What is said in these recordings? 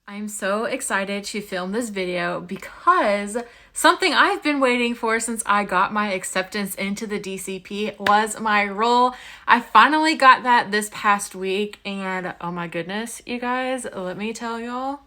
I'm so excited to film this video because something I've been waiting for since I got my acceptance into the DCP was my role. I finally got that this past week, and oh my goodness, you guys, let me tell y'all.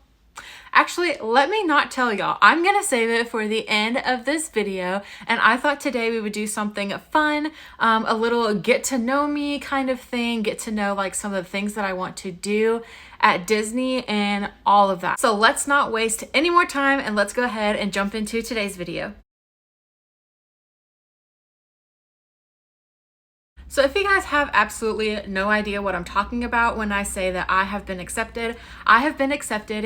Actually, let me not tell y'all. I'm gonna save it for the end of this video, and I thought today we would do something fun, a little get to know me kind of thing, get to know like some of the things that I want to do at Disney and all of that. So let's not waste any more time and let's go ahead and jump into today's video. So if you guys have absolutely no idea what I'm talking about when I say that I have been accepted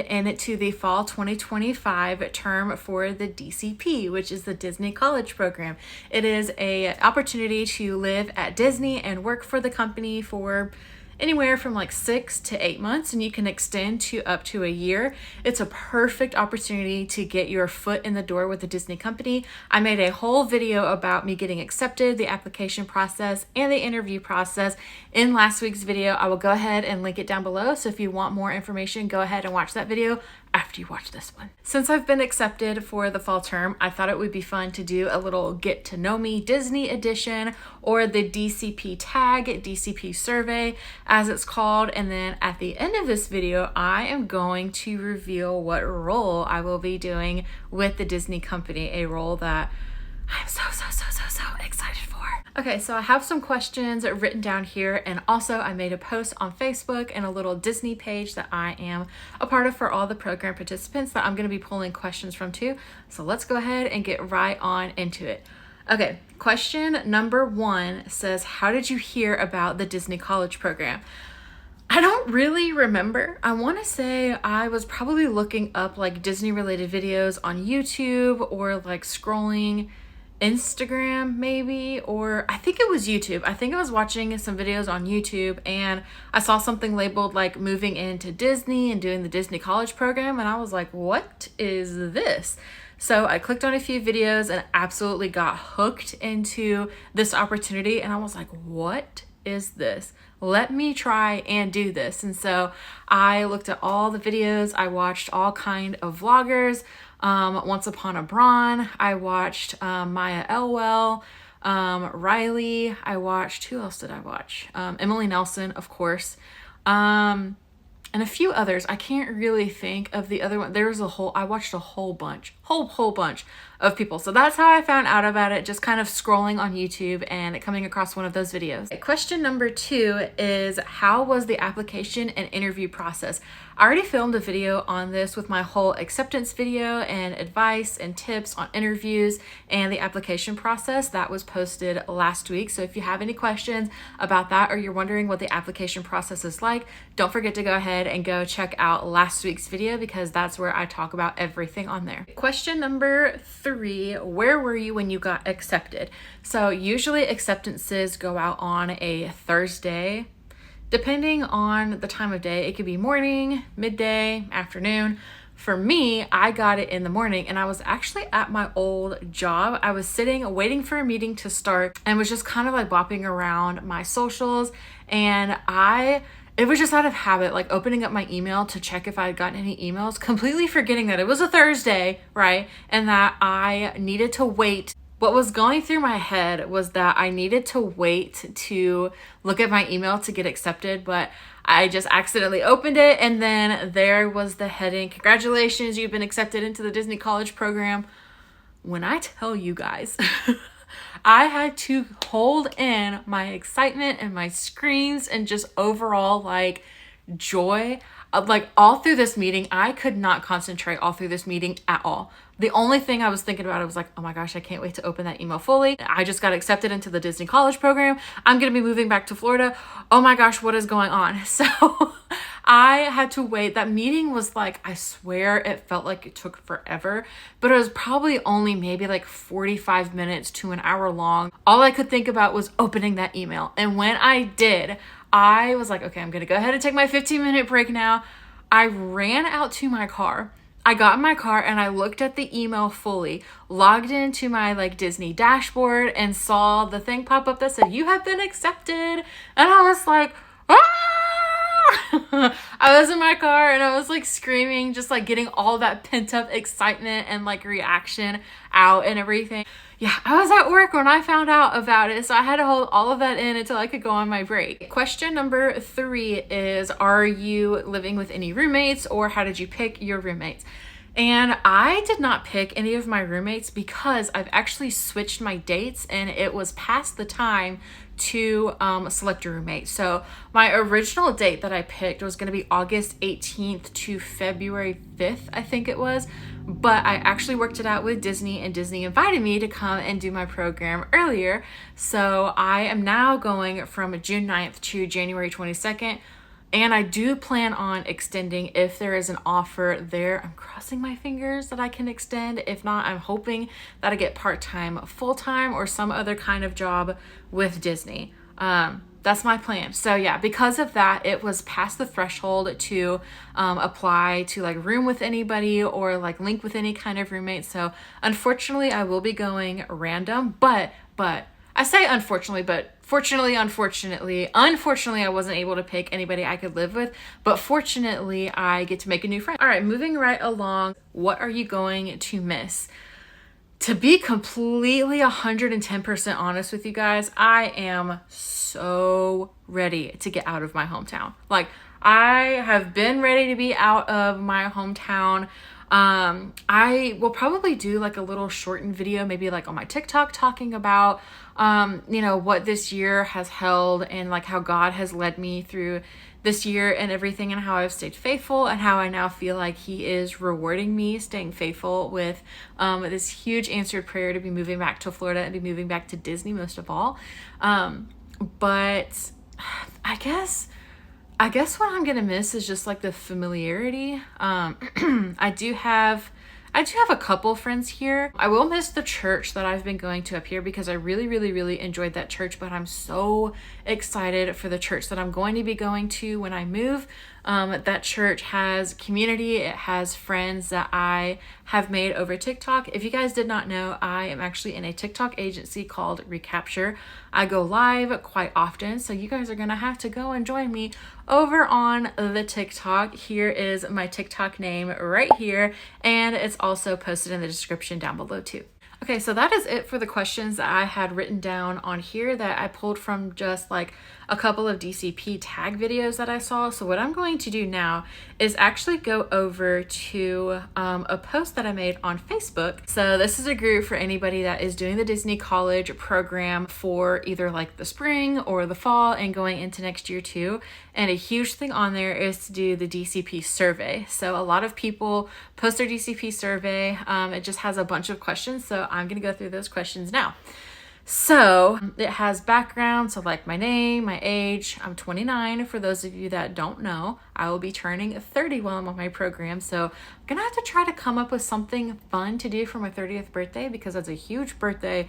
into the fall 2025 term for the DCP, which is the Disney College Program. It is an opportunity to live at Disney and work for the company for anywhere from like 6 to 8 months, and you can extend to up to a year. It's a perfect opportunity to get your foot in the door with the Disney company. I made a whole video about me getting accepted, the application process, and the interview process in last week's video. I will go ahead and link it down below. So if you want more information, go ahead and watch that video after you watch this one. Since I've been accepted for the fall term, I thought it would be fun to do a little get to know me Disney edition, or the DCP tag, DCP survey as it's called. And then at the end of this video, I am going to reveal what role I will be doing with the Disney company, a role that I'm so excited for. Okay, so I have some questions written down here, and also I made a post on Facebook and a little Disney page that I am a part of for all the program participants that I'm going to be pulling questions from too. So let's go ahead and get right on into it. Okay, question number 1 says, how did you hear about the Disney College Program? I don't really remember. I want to say I was probably looking up like Disney related videos on YouTube, or like scrolling Instagram maybe, or I think it was YouTube. I think I was watching some videos on YouTube and I saw something labeled like moving into Disney and doing the Disney College Program, and I was like, what is this? So I clicked on a few videos and absolutely got hooked into this opportunity, and I was like, what is this? Let me try and do this. And so I looked at all the videos. I watched all kind of vloggers. Once Upon a Braun. I watched Maya Elwell, Riley. I watched, who else did I watch? Emily Nelson, of course. And a few others. I can't really think of the other one. I watched a whole bunch of people. So that's how I found out about it, just kind of scrolling on YouTube and coming across one of those videos. Question number 2 is, how was the application and interview process? I already filmed a video on this with my whole acceptance video and advice and tips on interviews and the application process. That was posted last week. So if you have any questions about that, or you're wondering what the application process is like, don't forget to go ahead and go check out last week's video, because that's where I talk about everything on there. Question number 3, where were you when you got accepted? So usually acceptances go out on a Thursday. Depending on the time of day, it could be morning, midday, afternoon. For me, I got it in the morning, and I was actually at my old job. I was sitting waiting for a meeting to start and was just kind of like bopping around my socials, and it was just out of habit, like opening up my email to check if I had gotten any emails, completely forgetting that it was a Thursday, right? And that I needed to wait. What was going through my head was that I needed to wait to look at my email to get accepted, but I just accidentally opened it, and then there was the heading, congratulations, you've been accepted into the Disney College Program. When I tell you guys, I had to hold in my excitement and my screams and just overall like joy. Like all through this meeting, I could not concentrate all through this meeting at all. The only thing I was thinking about, I was like, oh my gosh, I can't wait to open that email fully. I just got accepted into the Disney College Program. I'm going to be moving back to Florida. Oh my gosh, what is going on? So I had to wait. That meeting was like, I swear it felt like it took forever, but it was probably only maybe like 45 minutes to an hour long. All I could think about was opening that email. And when I did, I was like, okay, I'm going to go ahead and take my 15-minute break now. I ran out to my car. I got in my car and I looked at the email fully, logged into my like Disney dashboard, and saw the thing pop up that said, you have been accepted. And I was like, ah! I was in my car and I was like screaming, just like getting all that pent up excitement and like reaction out and everything. Yeah, I was at work when I found out about it, so I had to hold all of that in until I could go on my break. Question number 3 is, are you living with any roommates, or how did you pick your roommates? And I did not pick any of my roommates because I've actually switched my dates and it was past the time to select a roommate. So my original date that I picked was going to be August 18th to February 5th, I think it was. But I actually worked it out with Disney, and Disney invited me to come and do my program earlier. So I am now going from June 9th to January 22nd. And I do plan on extending if there is an offer there. I'm crossing my fingers that I can extend. If not, I'm hoping that I get part-time, full-time, or some other kind of job with Disney. That's my plan. So yeah, because of that, it was past the threshold to apply to like room with anybody or like link with any kind of roommate. So unfortunately, I will be going random, but I say unfortunately, but unfortunately, I wasn't able to pick anybody I could live with, but fortunately, I get to make a new friend. All right, moving right along. What are you going to miss? To be completely 110% honest with you guys, I am so ready to get out of my hometown. Like, I have been ready to be out of my hometown. I will probably do like a little shortened video, maybe like on my TikTok, talking about, what this year has held and like how God has led me through this year and everything, and how I've stayed faithful, and how I now feel like He is rewarding me staying faithful with this huge answered prayer to be moving back to Florida and be moving back to Disney most of all. But I guess what I'm gonna miss is just like the familiarity. I do have a couple friends here. I will miss the church that I've been going to up here because I really, really, really enjoyed that church, but I'm so excited for the church that I'm going to be going to when I move. That church has community. It has friends that I have made over TikTok. If you guys did not know, I am actually in a TikTok agency called Recapture. I go live quite often, so you guys are gonna have to go and join me over on the TikTok. Here is my TikTok name right here, and it's also posted in the description down below too. Okay, so that is it for the questions that I had written down on here that I pulled from just like a couple of DCP tag videos that I saw. So what I'm going to do now is actually go over to a post that I made on Facebook. So this is a group for anybody that is doing the Disney College program for either like the spring or the fall and going into next year too. And a huge thing on there is to do the DCP survey. So a lot of people post their DCP survey. It just has a bunch of questions. So I'm going to go through those questions now. So it has background, so like my name, my age. I'm 29. For those of you that don't know, I will be turning 30 while I'm on my program. So I'm gonna have to try to come up with something fun to do for my 30th birthday because that's a huge birthday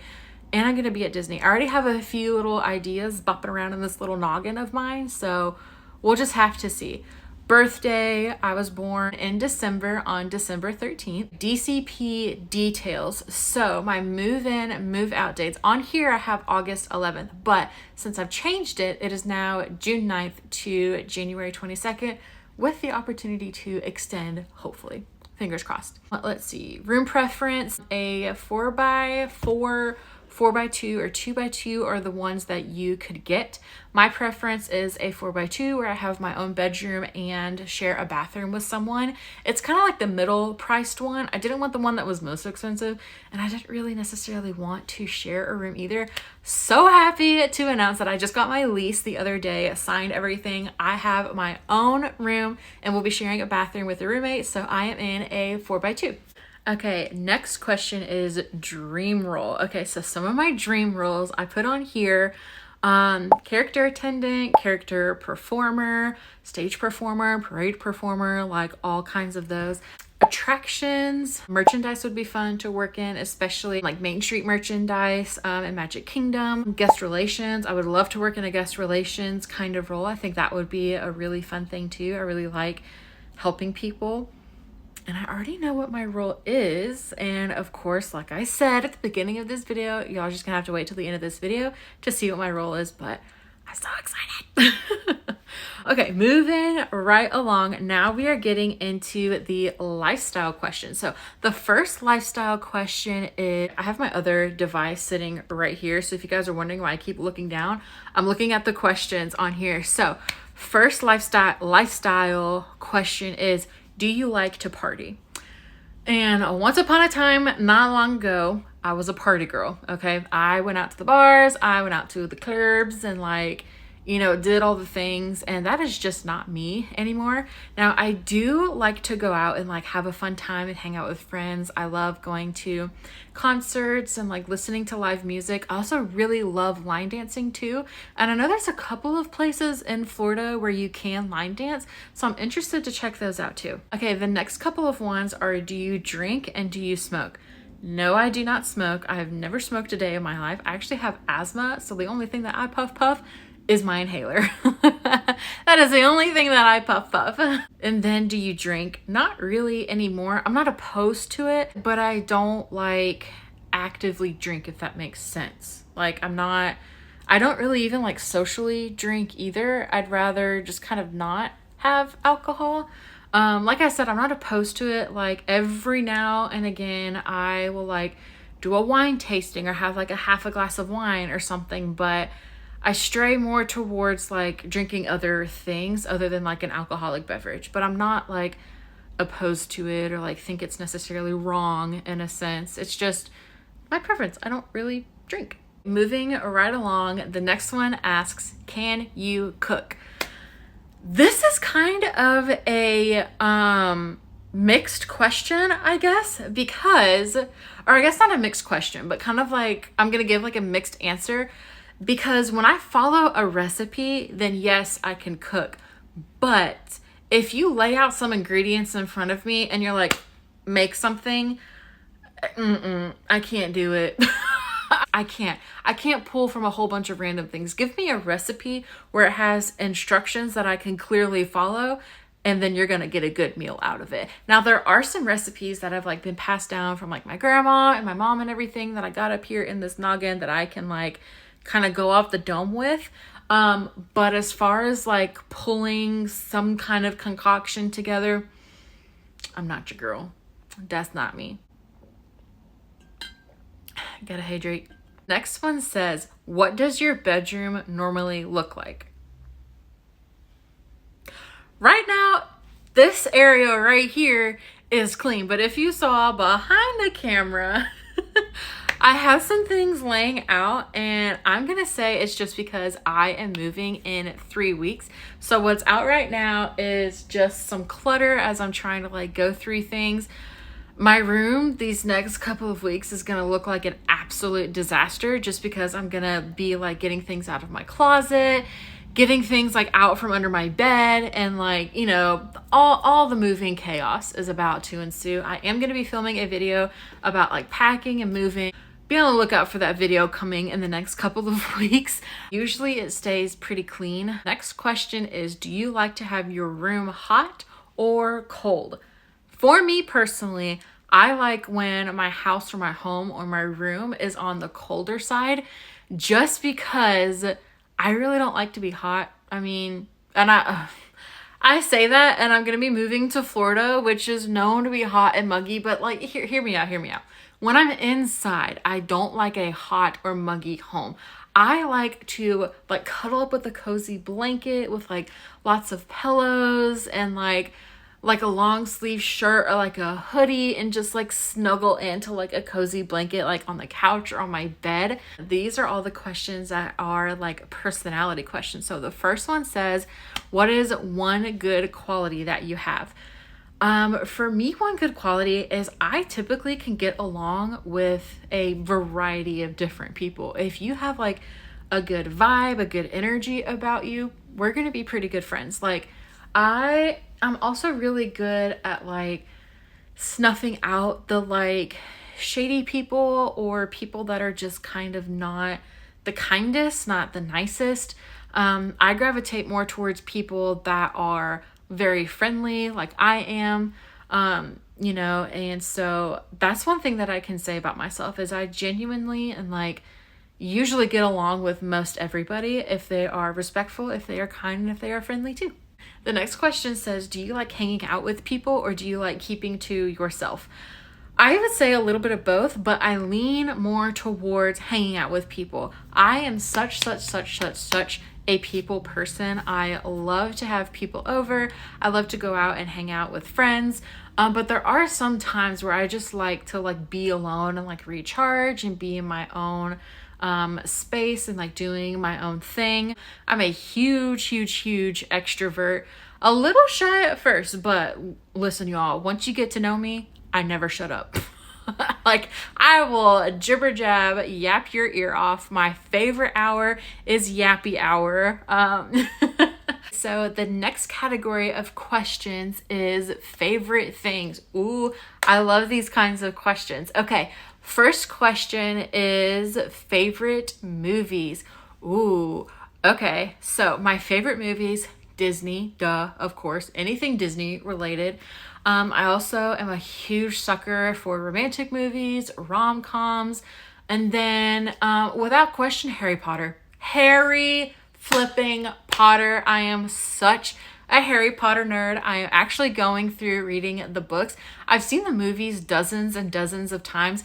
and I'm gonna be at Disney. I already have a few little ideas bopping around in this little noggin of mine, so we'll just have to see. Birthday, I was born in December on December 13th. DCP details. So my move-in, move-out dates. On here I have August 11th, but since I've changed it, it is now June 9th to January 22nd with the opportunity to extend, hopefully. Fingers crossed. Let's see. Room preference, a 4x4, 4x2, or 2x2 are the ones that you could get. My preference is a 4x2 where I have my own bedroom and share a bathroom with someone. It's kind of like the middle priced one. I didn't want the one that was most expensive, and I didn't really necessarily want to share a room either. So happy to announce that I just got my lease the other day, signed everything. I have my own room and will be sharing a bathroom with a roommate, so I am in a 4x2. Okay, next question is dream role. Okay, so some of my dream roles I put on here. Character attendant, character performer, stage performer, parade performer, like all kinds of those. Attractions, merchandise would be fun to work in, especially like Main Street merchandise and Magic Kingdom. Guest relations, I would love to work in a guest relations kind of role. I think that would be a really fun thing too. I really like helping people. And I already know what my role is. And of course, like I said at the beginning of this video, y'all just gonna have to wait till the end of this video to see what my role is. But I'm so excited. Okay, moving right along. Now we are getting into the lifestyle question. So the first lifestyle question is, I have my other device sitting right here. So if you guys are wondering why I keep looking down, I'm looking at the questions on here. So first lifestyle question is, do you like to party? And once upon a time, not long ago, I was a party girl, okay? I went out to the bars, I went out to the clubs and did all the things, and that is just not me anymore. Now, I do like to go out and have a fun time and hang out with friends. I love going to concerts and listening to live music. I also really love line dancing too. And I know there's a couple of places in Florida where you can line dance, so I'm interested to check those out too. Okay, the next couple of ones are, do you drink and do you smoke? No, I do not smoke. I have never smoked a day in my life. I actually have asthma, so the only thing that I puff is my inhaler. That is the only thing that I puff. And then, do you drink? Not really anymore. I'm not opposed to it, but I don't actively drink, if that makes sense. I don't really even socially drink either. I'd rather just kind of not have alcohol. Like I said, I'm not opposed to it. Every now and again, I will do a wine tasting or have a half a glass of wine or something, but I stray more towards drinking other things other than an alcoholic beverage. But I'm not opposed to it or think it's necessarily wrong in a sense. It's just my preference. I don't really drink. Moving right along, the next one asks, can you cook? This is kind of a mixed question, I guess, because, or I guess not a mixed question, but kind of I'm gonna give a mixed answer. Because when I follow a recipe, then yes, I can cook. But if you lay out some ingredients in front of me and you're make something, I can't do it. I can't pull from a whole bunch of random things. Give me a recipe where it has instructions that I can clearly follow, and then you're going to get a good meal out of it. Now, there are some recipes that have been passed down from my grandma and my mom and everything that I got up here in this noggin that I can kind of go off the dome with. But as far as pulling some kind of concoction together, I'm not your girl. That's not me. Gotta hydrate. Next one says, what does your bedroom normally look like? Right now, this area right here is clean, but if you saw behind the camera, I have some things laying out, and I'm gonna say it's just because I am moving in 3 weeks. So what's out right now is just some clutter as I'm trying to go through things. My room these next couple of weeks is gonna look like an absolute disaster just because I'm gonna be getting things out of my closet, getting things out from under my bed, and all the moving chaos is about to ensue. I am gonna be filming a video about packing and moving. Be on the lookout for that video coming in the next couple of weeks. Usually it stays pretty clean. Next question is, do you like to have your room hot or cold? For me personally, I like when my house or my home or my room is on the colder side, just because I really don't like to be hot. I mean, and I say that, and I'm going to be moving to Florida, which is known to be hot and muggy, but hear me out. When I'm inside, I don't like a hot or muggy home. I like to cuddle up with a cozy blanket with lots of pillows and a long sleeve shirt or a hoodie, and just snuggle into a cozy blanket on the couch or on my bed. These are all the questions that are personality questions. So the first one says, what is one good quality that you have? For me, one good quality is I typically can get along with a variety of different people. If you have a good vibe, a good energy about you, we're going to be pretty good friends. I'm also really good at snuffing out the shady people or people that are just kind of not the kindest, not the nicest. I gravitate more towards people that are very friendly, like I am, and so that's one thing that I can say about myself is I genuinely and usually get along with most everybody if they are respectful, if they are kind, and if they are friendly too. The next question says, do you like hanging out with people or do you like keeping to yourself? I would say a little bit of both, but I lean more towards hanging out with people. I am such a people person. I love to have people over. I love to go out and hang out with friends. But there are some times where I just like to like be alone and like recharge and be in my own space and like doing my own thing. I'm a huge extrovert. A little shy at first, but listen, y'all, once you get to know me, I never shut up. Like, I will jibber jab, yap your ear off. My favorite hour is yappy hour. So the next category of questions is favorite things. Ooh, I love these kinds of questions. Okay, first question is favorite movies. Ooh, okay. So my favorite movies, Disney, duh, of course, anything Disney related. I also am a huge sucker for romantic movies, rom-coms, and then without question, Harry Potter. Harry flipping Potter. I am such a Harry Potter nerd. I am actually going through reading the books. I've seen the movies dozens and dozens of times,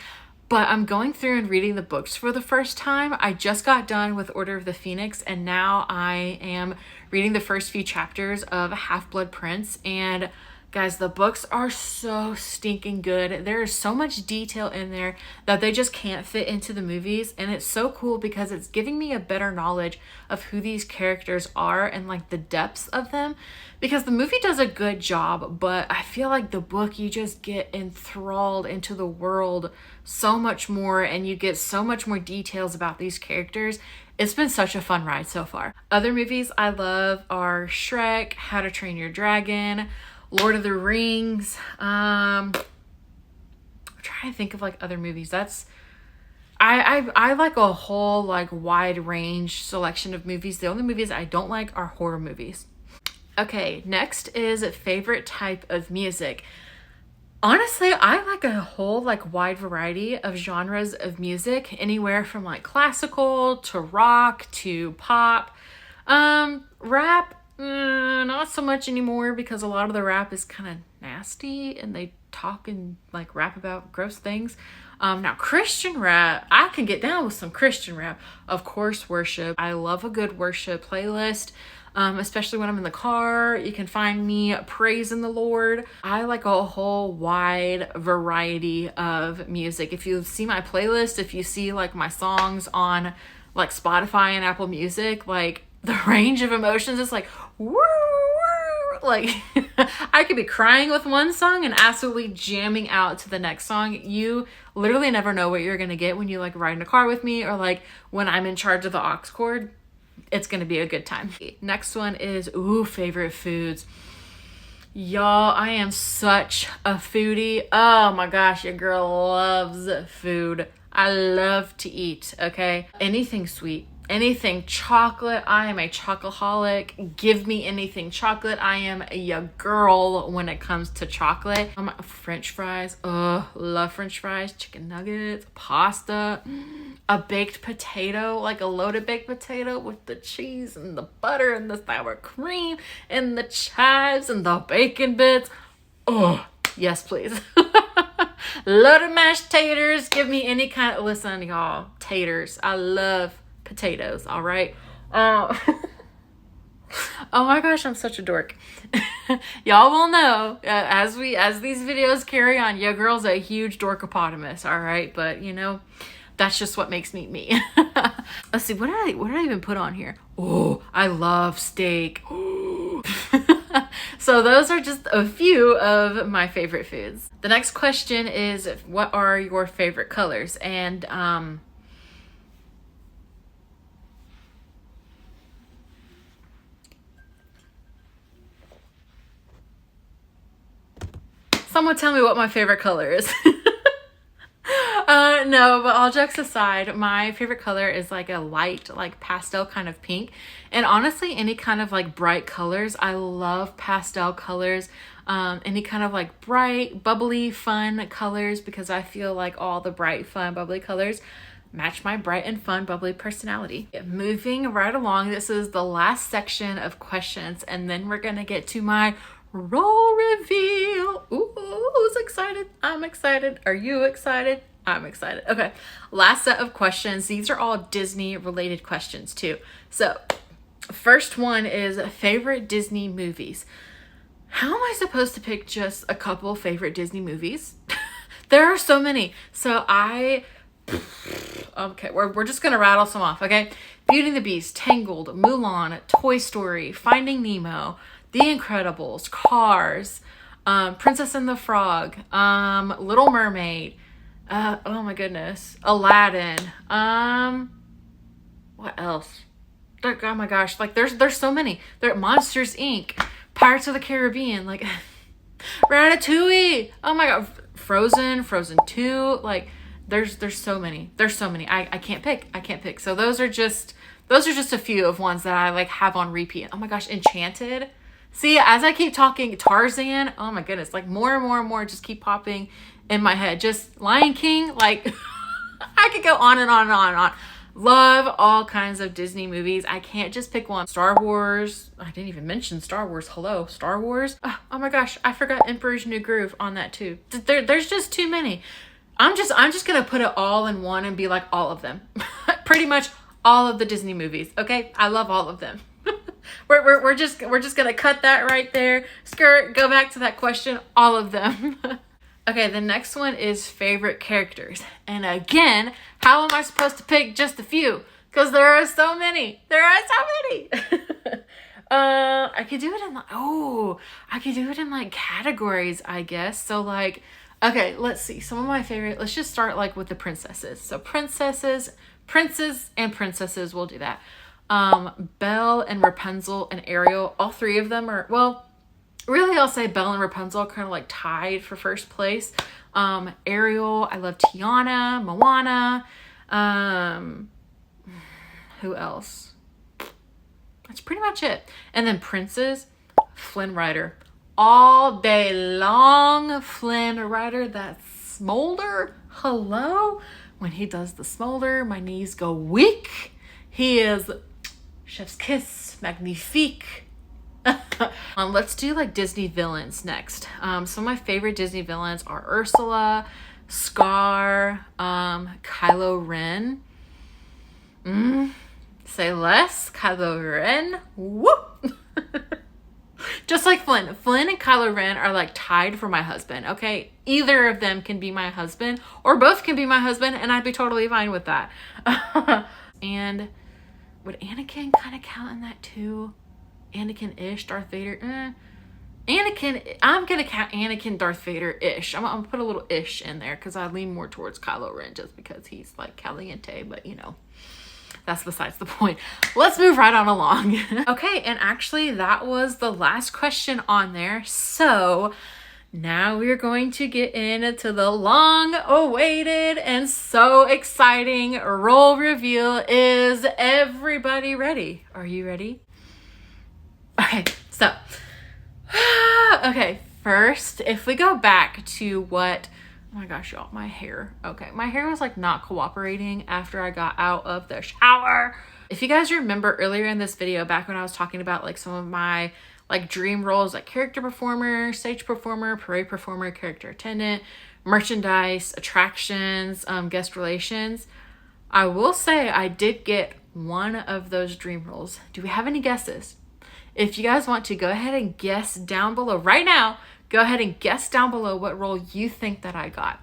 but I'm going through and reading the books for the first time. I just got done with Order of the Phoenix, and now I am reading the first few chapters of Half-Blood Prince, and guys, the books are so stinking good. There is so much detail in there that they just can't fit into the movies. And it's so cool because it's giving me a better knowledge of who these characters are and like the depths of them. Because the movie does a good job, but I feel like the book, you just get enthralled into the world so much more and you get so much more details about these characters. It's been such a fun ride so far. Other movies I love are Shrek, How to Train Your Dragon, Lord of the Rings. I'm trying to think of like other movies. I like a whole like wide range selection of movies. The only movies I don't like are horror movies. Okay, next is favorite type of music. Honestly, I like a whole like wide variety of genres of music, anywhere from like classical to rock to pop. Rap, not so much anymore because a lot of the rap is kind of nasty and they talk and like rap about gross things. Now Christian rap, I can get down with some Christian rap. Of course, worship. I love a good worship playlist. Especially when I'm in the car. You can find me praising the Lord. I like a whole wide variety of music. If you see my playlist, if you see like my songs on like Spotify and Apple Music, like the range of emotions is like, woo, woo. Like I could be crying with one song and absolutely jamming out to the next song. You literally never know what you're gonna get when you like ride in a car with me or like when I'm in charge of the aux cord. It's gonna be a good time. Next one is, favorite foods. Y'all, I am such a foodie. Oh my gosh, your girl loves food. I love to eat, okay? Anything sweet, anything chocolate. I am a chocoholic. Give me anything chocolate. I am a girl when it comes to chocolate. French fries. Love French fries. Chicken nuggets. Pasta. A baked potato, like a loaded baked potato with the cheese and the butter and the sour cream and the chives and the bacon bits. Oh, yes, please. Loaded mashed taters. Give me any kind of, listen, y'all, taters. I love potatoes, all right? Oh my gosh, I'm such a dork. Y'all will know as these videos carry on, your girl's a huge dorkopotamus, all right? But, you know, that's just what makes me me. Let's see, what did I even put on here? Oh, I love steak. So those are just a few of my favorite foods. The next question is, what are your favorite colors? And someone tell me what my favorite color is. No, but all jokes aside, my favorite color is like a light, like pastel kind of pink. And honestly, any kind of like bright colors. I love pastel colors. Any kind of like bright, bubbly, fun colors, because I feel like all the bright, fun, bubbly colors match my bright and fun, bubbly personality. Moving right along, this is the last section of questions, and then we're gonna get to my role reveal. Ooh, who's excited? I'm excited. Are you excited? I'm excited. Okay, last set of questions. These are all Disney related questions too. So first one is favorite Disney movies. How am I supposed to pick just a couple favorite Disney movies? There are so many. So okay, we're just gonna rattle some off, okay? Beauty and the Beast, Tangled, Mulan, Toy Story, Finding Nemo, The Incredibles, Cars, Princess and the Frog, Little Mermaid, oh my goodness, Aladdin, what else? Oh my gosh, like there's so many. There, Monsters Inc., Pirates of the Caribbean, like Ratatouille, oh my god, Frozen 2, like there's so many. I can't pick. So those are just a few of ones that I like have on repeat. Oh my gosh, Enchanted. See, as I keep talking, Tarzan, oh my goodness, like more and more just keep popping in my head. Just Lion King, like I could go on and on and on and on. Love all kinds of Disney movies. I can't just pick one. Star Wars. I didn't even mention Star Wars. Hello, Star Wars. Oh my gosh, I forgot Emperor's New Groove on that too. There's just too many. I'm just gonna put it all in one and be like all of them. Pretty much all of the Disney movies. Okay, I love all of them. we're just gonna cut that right there. Skirt. Go back to that question. All of them. Okay, the next one is favorite characters. And again, how am I supposed to pick just a few? Because there are so many. I could do it in like categories, I guess. So like, okay, let's see. Some of my favorite, let's just start like with the princesses. So princes and princesses, we'll do that. Belle and Rapunzel and Ariel, all three of them are, well, really, I'll say Belle and Rapunzel are kind of like tied for first place. Ariel, I love Tiana, Moana. Who else? That's pretty much it. And then princes, Flynn Rider. All day long, Flynn Rider, that smolder. Hello? When he does the smolder, my knees go weak. He is chef's kiss, magnifique. Let's do like Disney villains next. Some of my favorite Disney villains are Ursula, Scar, Kylo Ren. Say less, Kylo Ren. Whoop! Just like Flynn. Flynn and Kylo Ren are like tied for my husband, okay? Either of them can be my husband, or both can be my husband, and I'd be totally fine with that. And would Anakin kind of count in that too? Anakin-ish, Darth Vader. Anakin, I'm gonna count Anakin, Darth Vader-ish. I'm gonna put a little ish in there because I lean more towards Kylo Ren just because he's like caliente, but you know, that's besides the point. Let's move right on along. Okay, and actually that was the last question on there. So now we're going to get into the long awaited and so exciting role reveal. Is everybody ready? Are you ready? Okay, so, okay, first, if we go back to what, oh my gosh, y'all, my hair. Okay, my hair was like not cooperating after I got out of the shower. If you guys remember earlier in this video, back when I was talking about like some of my like dream roles, like character performer, stage performer, parade performer, character attendant, merchandise, attractions, guest relations, I will say I did get one of those dream roles. Do we have any guesses? If you guys want to, go ahead and guess down below right now. Go ahead and guess down below what role you think that I got.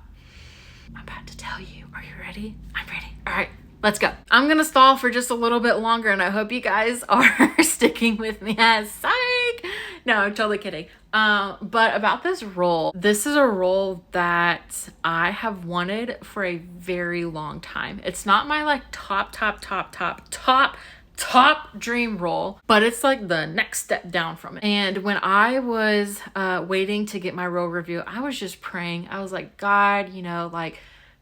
I'm about to tell you. Are you ready? I'm ready. All right, let's go. I'm going to stall for just a little bit longer, and I hope you guys are sticking with me. Psych! No, I'm totally kidding. But about this role, this is a role that I have wanted for a very long time. It's not my like top dream role, but it's like the next step down from it. And when I was waiting to get my role review, I was just praying. I was like, God, you know, like,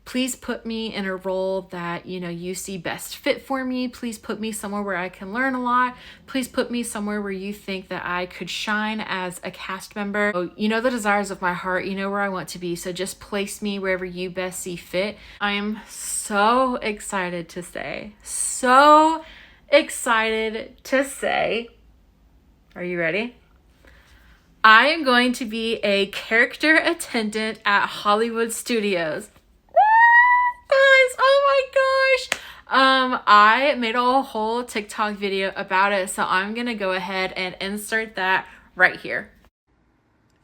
Please put me in a role that, you know, you see best fit for me. Please put me somewhere where I can learn a lot. Please put me somewhere where you think that I could shine as a cast member. So, you know the desires of my heart, you know where I want to be. So just place me wherever you best see fit. I am so excited to say, are you ready? I am going to be a character attendant at Hollywood Studios. Guys, oh my gosh. I made a whole TikTok video about it, so I'm gonna go ahead and insert that right here.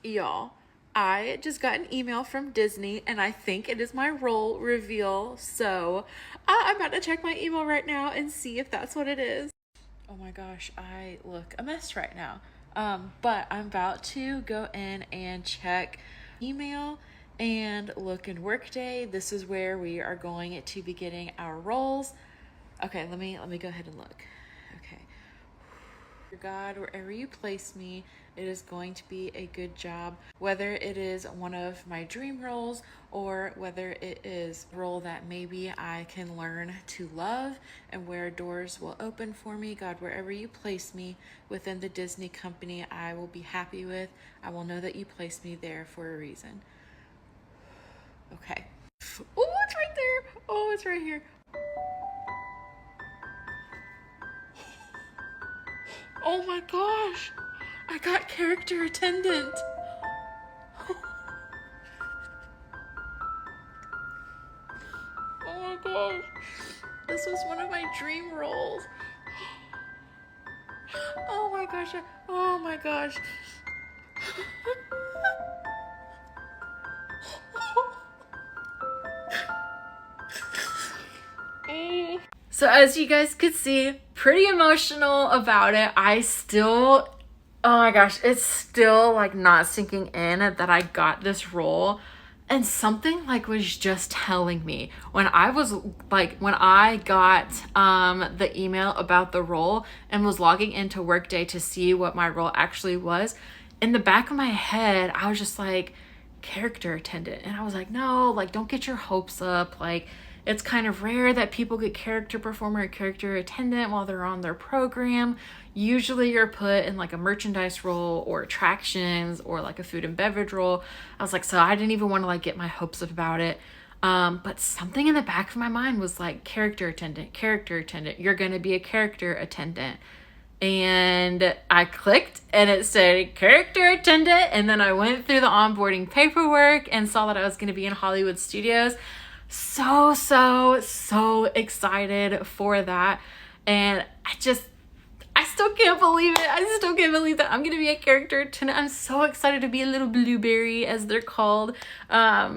Y'all, I just got an email from Disney and I think it is my role reveal, so I'm about to check my email right now and see if that's what it is. Oh my gosh, I look a mess right now. But I'm about to go in and check email and look in Workday. This is where we are going to be getting our roles. Okay, let me go ahead and look. Okay. God, wherever you place me, it is going to be a good job. Whether it is one of my dream roles or whether it is a role that maybe I can learn to love and where doors will open for me. God, wherever you place me within the Disney company, I will be happy with. I will know that you placed me there for a reason. Okay. Oh, it's right there. Oh, it's right here. Oh my gosh, I got character attendant. Oh my gosh, this was one of my dream roles. Oh my gosh, oh my gosh. So as you guys could see, pretty emotional about it. Oh my gosh, it's still like not sinking in that I got this role. And something like was just telling me when I got the email about the role and was logging into Workday to see what my role actually was, in the back of my head, I was just like, character attendant. And I was like, no, like, don't get your hopes up. Like, it's kind of rare that people get character performer or character attendant while they're on their program. Usually you're put in like a merchandise role or attractions or like a food and beverage role. I was like, so I didn't even want to like get my hopes up about it. But something in the back of my mind was like, character attendant, you're going to be a character attendant. And I clicked and it said character attendant. And then I went through the onboarding paperwork and saw that I was going to be in Hollywood Studios. So excited for that. And I still can't believe it. I still can't believe that I'm going to be a character attendant. I'm so excited to be a little blueberry, as they're called. All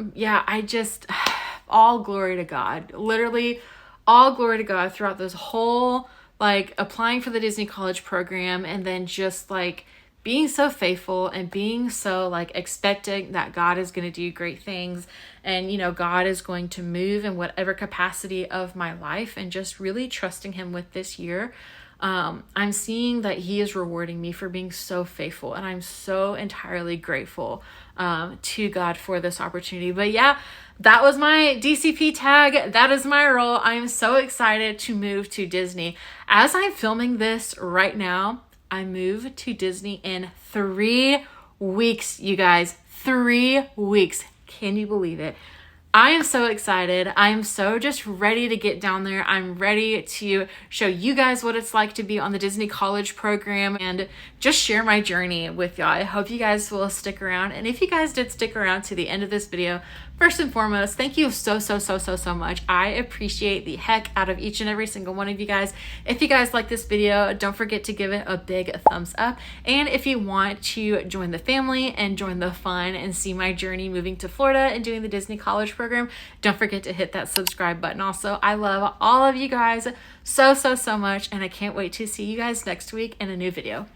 glory to God. Literally, all glory to God throughout this whole, like, applying for the Disney College program and then just, like, being so faithful and being so like expecting that God is going to do great things and, you know, God is going to move in whatever capacity of my life and just really trusting him with this year. I'm seeing that he is rewarding me for being so faithful and I'm so entirely grateful to God for this opportunity. But yeah, that was my DCP tag. That is my role. I'm so excited to move to Disney. As I'm filming this right now, I move to Disney in 3 weeks, you guys. 3 weeks. Can you believe it? I am so excited. I am so just ready to get down there. I'm ready to show you guys what it's like to be on the Disney College program and just share my journey with y'all. I hope you guys will stick around. And if you guys did stick around to the end of this video, first and foremost, thank you so much. I appreciate the heck out of each and every single one of you guys. If you guys like this video, don't forget to give it a big thumbs up. And if you want to join the family and join the fun and see my journey moving to Florida and doing the Disney College program, don't forget to hit that subscribe button. Also, I love all of you guys so much, and I can't wait to see you guys next week in a new video.